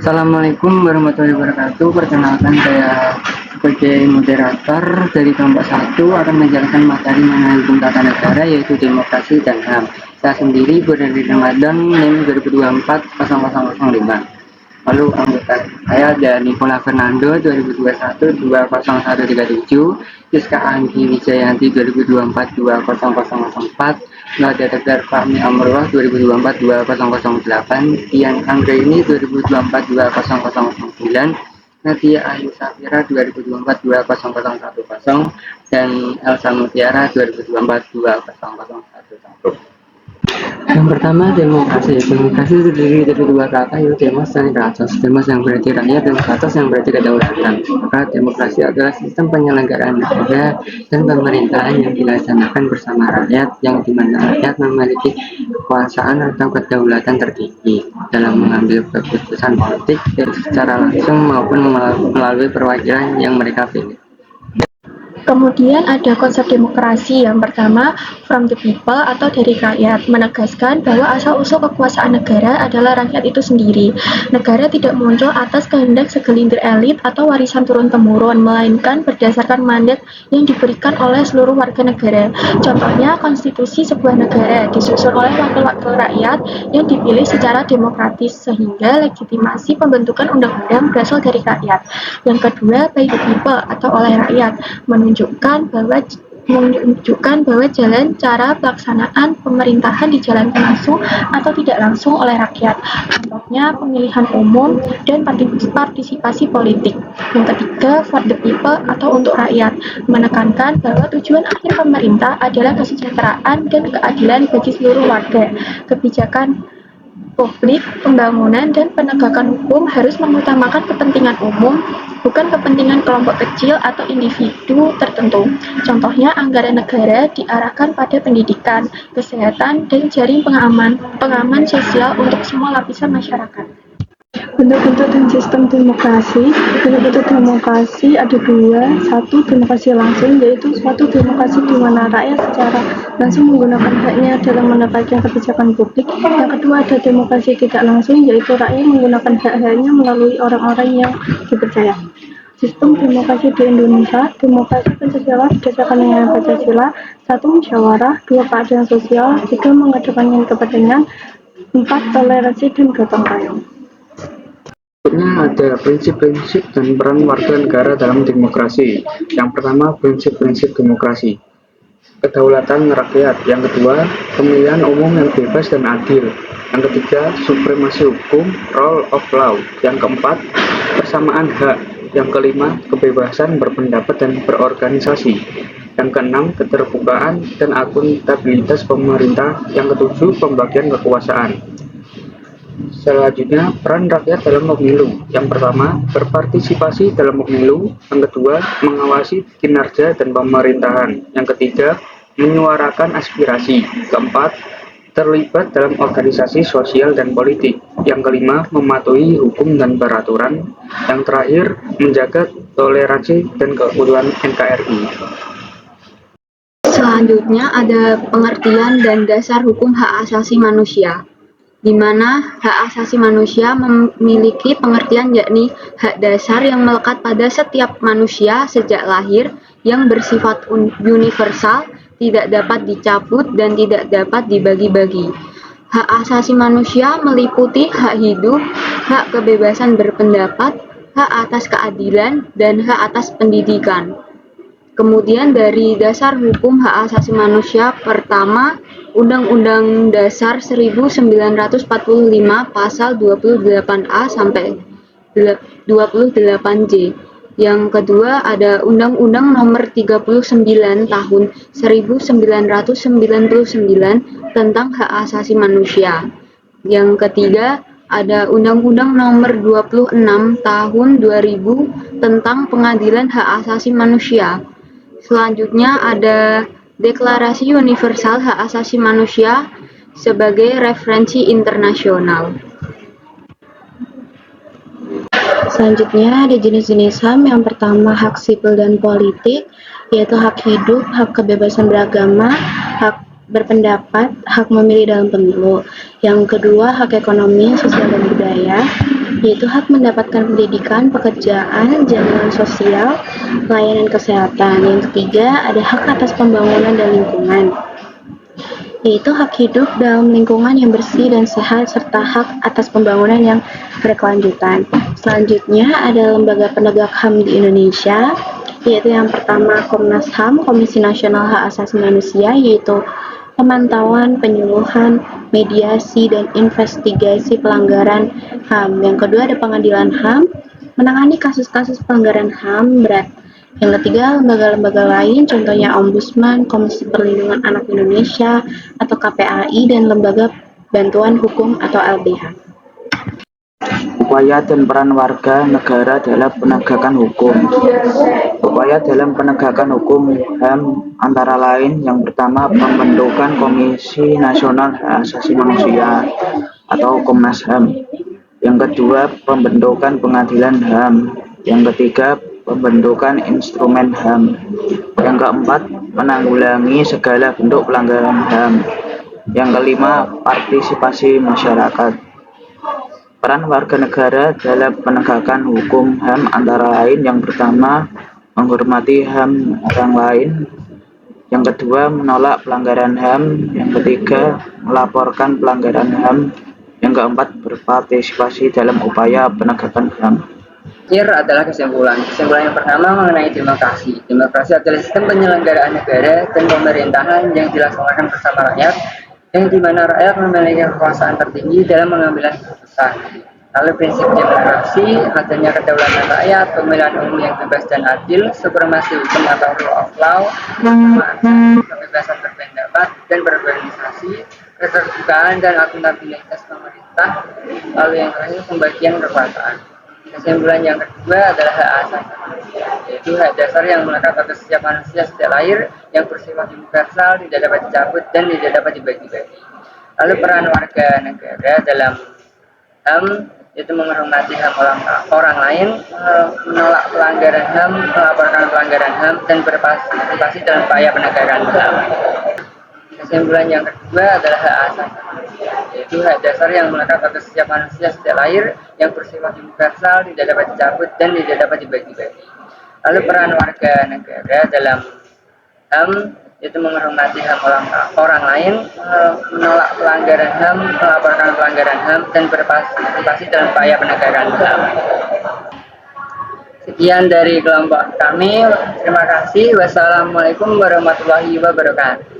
Assalamualaikum warahmatullahi wabarakatuh. Perkenalkan, saya sebagai moderator dari kelompok 1 akan menjelaskan materi mengenai hukum tata negara, yaitu demokrasi dan HAM. Saya sendiri berada di Ramadan NIM 2024-0005. Lalu anggota saya ada Nicola Fernando 2021-20137, Siska Anggi Wijayanti 2024-20004, Nada Tegar Fahmi Amrullah 2024-20008, Dian Anggraini 2024-20009, Nadia Ayu Safira 2024-20010, dan Elsa Mutiara 2024-20011. Yang pertama, demokrasi. Demokrasi terdiri dari dua kata, yaitu demos dan kratos. Demos yang berarti rakyat dan kratos yang berarti kedaulatan. Maka demokrasi adalah sistem penyelenggaraan negara dan pemerintahan yang dilaksanakan bersama rakyat, yang dimana rakyat memiliki kekuasaan atau kedaulatan tertinggi dalam mengambil keputusan politik, baik secara langsung maupun melalui perwakilan yang mereka pilih. Kemudian ada konsep demokrasi yang pertama, from the people atau dari rakyat, menegaskan bahwa asal-usul kekuasaan negara adalah rakyat itu sendiri. Negara tidak muncul atas kehendak segelintir elit atau warisan turun-temurun, melainkan berdasarkan mandat yang diberikan oleh seluruh warga negara. Contohnya, konstitusi sebuah negara disusun oleh wakil-wakil rakyat yang dipilih secara demokratis, sehingga legitimasi pembentukan undang-undang berasal dari rakyat. Yang kedua, by the people atau oleh rakyat, menunjukkan bahwa jalan cara pelaksanaan pemerintahan dijalankan langsung atau tidak langsung oleh rakyat. Contohnya pemilihan umum dan partisipasi politik. Yang ketiga, for the people atau untuk rakyat, menekankan bahwa tujuan akhir pemerintah adalah kesejahteraan dan keadilan bagi seluruh warga. Kebijakan publik, pembangunan, dan penegakan hukum harus mengutamakan kepentingan umum, bukan kepentingan kelompok kecil atau individu tertentu. Contohnya, anggaran negara diarahkan pada pendidikan, kesehatan, dan jaring pengaman sosial untuk semua lapisan masyarakat. Bentuk-bentuk dan sistem demokrasi. Bentuk-bentuk demokrasi ada dua. Satu, demokrasi langsung, yaitu suatu demokrasi di mana rakyat secara langsung menggunakan haknya dalam mendapatkan kebijakan publik. Yang kedua, ada demokrasi tidak langsung, yaitu rakyat menggunakan hak-haknya melalui orang-orang yang dipercaya. Sistem demokrasi di Indonesia. Demokrasi Pancasila berdasarkan nilai Pancasila. 1. Musyawarah. 2. Keadilan sosial. 3. Mengedepankan kepentingan. 4. Toleransi dan gotong royong. Berikutnya ada prinsip-prinsip dan peran warga negara dalam demokrasi. Yang pertama, prinsip-prinsip demokrasi. Kedaulatan rakyat. Yang kedua, pemilihan umum yang bebas dan adil. Yang ketiga, supremasi hukum, rule of law. Yang keempat, persamaan hak. Yang kelima, kebebasan berpendapat dan berorganisasi. Yang keenam, keterbukaan dan akuntabilitas pemerintah. Yang ketujuh, pembagian kekuasaan. Selanjutnya, peran rakyat dalam pemilu. Yang pertama, berpartisipasi dalam pemilu. Yang kedua, mengawasi kinerja dan pemerintahan. Yang ketiga, menyuarakan aspirasi. Keempat, terlibat dalam organisasi sosial dan politik. Yang kelima, mematuhi hukum dan peraturan. Yang terakhir, menjaga toleransi dan keutuhan NKRI. Selanjutnya ada pengertian dan dasar hukum hak asasi manusia, di mana hak asasi manusia memiliki pengertian yakni hak dasar yang melekat pada setiap manusia sejak lahir yang bersifat universal, tidak dapat dicabut dan tidak dapat dibagi-bagi. Hak asasi manusia meliputi hak hidup, hak kebebasan berpendapat, hak atas keadilan, dan hak atas pendidikan. Kemudian dari dasar hukum hak asasi manusia, pertama, Undang-Undang Dasar 1945 pasal 28A sampai 28J. Yang kedua ada Undang-Undang Nomor 39 Tahun 1999 tentang hak asasi manusia. Yang ketiga ada Undang-Undang Nomor 26 Tahun 2000 tentang pengadilan hak asasi manusia. Selanjutnya ada Deklarasi Universal Hak Asasi Manusia sebagai referensi internasional. Selanjutnya ada jenis-jenis HAM. Yang pertama, hak sipil dan politik, yaitu hak hidup, hak kebebasan beragama, hak berpendapat, hak memilih dalam pemilu. Yang kedua, hak ekonomi, sosial dan budaya. yaitu hak mendapatkan pendidikan, pekerjaan, jaminan sosial, layanan kesehatan. Yang ketiga, ada hak atas pembangunan dan lingkungan, yaitu hak hidup dalam lingkungan yang bersih dan sehat, serta hak atas pembangunan yang berkelanjutan. Selanjutnya, ada lembaga penegak HAM di Indonesia, yaitu yang pertama Komnas HAM, Komisi Nasional Hak Asasi Manusia, yaitu pemantauan, penyuluhan, mediasi, dan investigasi pelanggaran HAM. Yang kedua ada Pengadilan HAM, menangani kasus-kasus pelanggaran HAM berat. Yang ketiga, lembaga-lembaga lain, contohnya Ombudsman, Komisi Perlindungan Anak Indonesia, atau KPAI, dan Lembaga Bantuan Hukum atau LBH. Upaya dan peran warga negara dalam penegakan hukum. Upaya dalam penegakan hukum HAM antara lain yang pertama pembentukan Komisi Nasional Hak Asasi Manusia atau Komnas HAM. Yang kedua pembentukan Pengadilan HAM. Yang ketiga pembentukan instrumen HAM. Yang keempat menanggulangi segala bentuk pelanggaran HAM. Yang kelima partisipasi masyarakat. Peran warga negara dalam penegakan hukum HAM antara lain yang pertama menghormati HAM orang lain, yang kedua menolak pelanggaran HAM, yang ketiga melaporkan pelanggaran HAM, yang keempat berpartisipasi dalam upaya penegakan HAM. Terakhir adalah kesimpulan. Kesimpulan yang pertama mengenai demokrasi. Demokrasi adalah sistem penyelenggaraan negara dan pemerintahan yang dilaksanakan bersama rakyat, yang dimana rakyat memiliki kekuasaan tertinggi dalam mengambil keputusan. Lalu prinsip demokrasi, adanya kedaulatan rakyat, pemilihan umum yang bebas dan adil, supremasi hukum atau rule of law, kebebasan berpendapat dan berorganisasi, keterbukaan dan akuntabilitas pemerintah. Lalu yang terakhir pembagian kekuasaan. Kesimpulan yang kedua adalah hak asasi manusia, yaitu hak dasar yang melekat atas setiap manusia sejak lahir, yang bersifat universal, tidak dapat dicabut dan tidak dapat dibagi-bagi. Lalu peran warga negara dalam HAM yaitu menghormati HAM orang lain, menolak pelanggaran HAM, melaporkan pelanggaran HAM, dan berpartisipasi dalam upaya penegakan HAM. Kesimpulan yang kedua adalah hak asasi manusia, yaitu hak dasar yang melekat atas setiap manusia sejak lahir, yang bersifat universal, tidak dapat dicabut dan tidak dapat dibagi-bagi. Lalu peran warga negara dalam HAM yaitu menghormati HAM orang lain, menolak pelanggaran HAM, melaporkan pelanggaran HAM, dan berpartisipasi dalam upaya penegakan HAM. Sekian dari kelompok kami. Terima kasih. Wassalamualaikum warahmatullahi wabarakatuh.